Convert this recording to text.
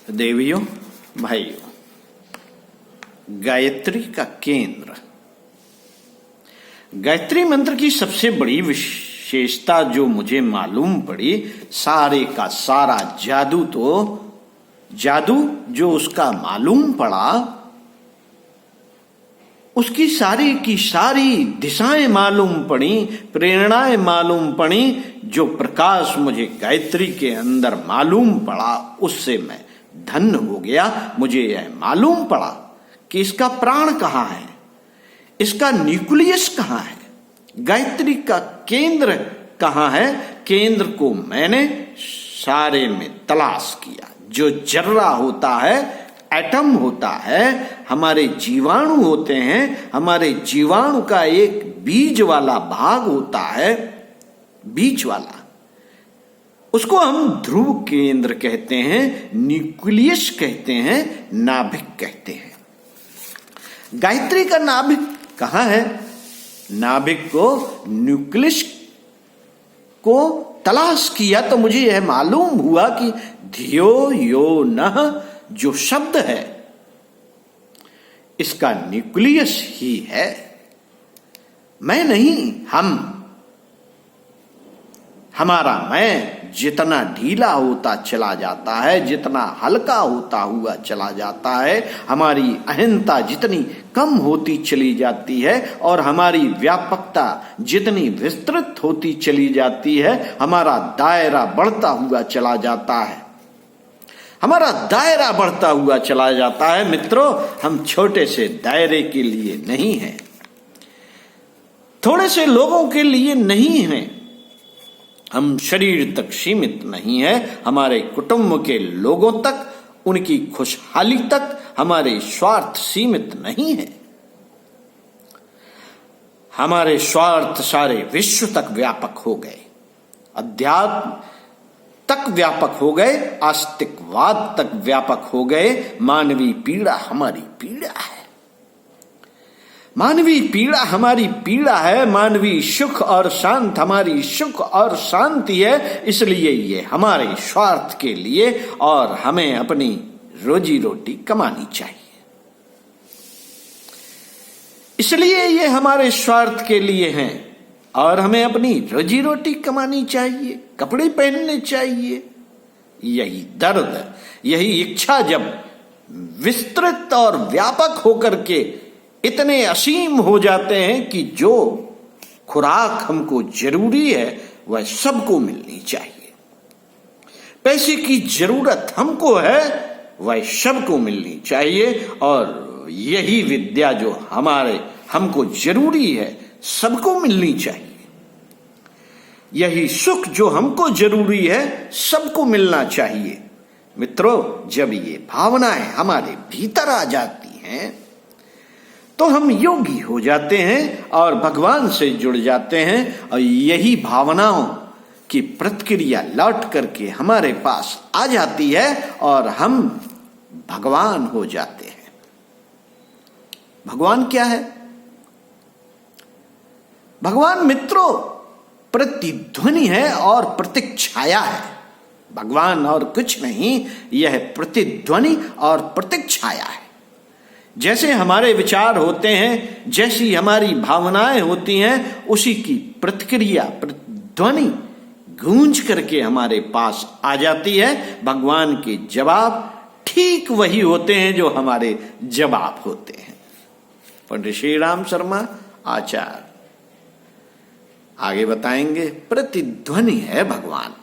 देवियों, भाइयों, गायत्री का केंद्र। गायत्री मंत्र की सबसे बड़ी विशेषता जो मुझे मालूम पड़ी, सारे का सारा जादू जो उसका मालूम पड़ा, उसकी सारी की सारी दिशाएं मालूम पड़ी, प्रेरणाएं मालूम पड़ी। जो प्रकाश मुझे गायत्री के अंदर मालूम पड़ा, उससे मैं धन्य हो गया। मुझे यह मालूम पड़ा कि इसका प्राण कहाँ है, इसका न्यूक्लियस कहाँ है, गायत्री का केंद्र कहाँ है। केंद्र को मैंने सारे में तलाश किया। जो जर्रा होता है, एटम होता है, हमारे जीवाणु होते हैं, हमारे जीवाणु का एक बीज वाला भाग होता है, बीज वाला, उसको हम ध्रुव केंद्र कहते हैं, न्यूक्लियस कहते हैं, नाभिक कहते हैं। गायत्री का नाभिक कहाँ है? नाभिक को, न्यूक्लियस को तलाश किया तो मुझे यह मालूम हुआ कि धियो यो नः जो शब्द है, इसका न्यूक्लियस ही है, मैं नहीं, हम। हमारा मैं जितना ढीला होता चला जाता है, जितना हल्का होता हुआ चला जाता है, हमारी अहंता जितनी कम होती चली जाती है और हमारी व्यापकता जितनी विस्तृत होती चली जाती है, हमारा दायरा बढ़ता हुआ चला जाता है, हमारा दायरा बढ़ता हुआ चला जाता है। मित्रों, हम छोटे से दायरे के लिए नहीं हैं, थोड़े से लोगों के लिए नहीं हैं, हम शरीर तक सीमित नहीं है, हमारे कुटुंब के लोगों तक, उनकी खुशहाली तक हमारे स्वार्थ सीमित नहीं है। हमारे स्वार्थ सारे विश्व तक व्यापक हो गए, अध्यात्म तक व्यापक हो गए, आस्तिकवाद तक व्यापक हो गए। मानवीय पीड़ा हमारी पीड़ा है, मानवीय पीड़ा हमारी पीड़ा है, मानवीय सुख और शांत हमारी सुख और शांति है। इसलिए ये हमारे स्वार्थ के लिए, और हमें अपनी रोजी रोटी कमानी चाहिए, इसलिए ये हमारे स्वार्थ के लिए हैं और हमें अपनी रोजी रोटी कमानी चाहिए, कपड़े पहनने चाहिए। यही दर्द, यही इच्छा जब विस्तृत और व्यापक होकर के इतने असीम हो जाते हैं कि जो खुराक हमको जरूरी है वह सबको मिलनी चाहिए, पैसे की जरूरत हमको है वह सबको मिलनी चाहिए, और यही विद्या जो हमको जरूरी है सबको मिलनी चाहिए। यही सुख जो हमको जरूरी है सबको मिलना चाहिए। मित्रों, जब ये भावनाएं हमारे भीतर आ जाती हैं तो हम योगी हो जाते हैं और भगवान से जुड़ जाते हैं, और यही भावनाओं की प्रतिक्रिया लौट करके हमारे पास आ जाती है और हम भगवान हो जाते हैं। भगवान क्या है? भगवान मित्रों प्रतिध्वनि है और प्रतीक छाया है। भगवान और कुछ नहीं, यह प्रतिध्वनि और प्रतीक छाया है। जैसे हमारे विचार होते हैं, जैसी हमारी भावनाएं होती हैं, उसी की प्रतिक्रिया, प्रतिध्वनि गूंज करके हमारे पास आ जाती है। भगवान के जवाब ठीक वही होते हैं जो हमारे जवाब होते हैं। पंडित श्री राम शर्मा आचार्य आगे बताएंगे, प्रतिध्वनि है भगवान।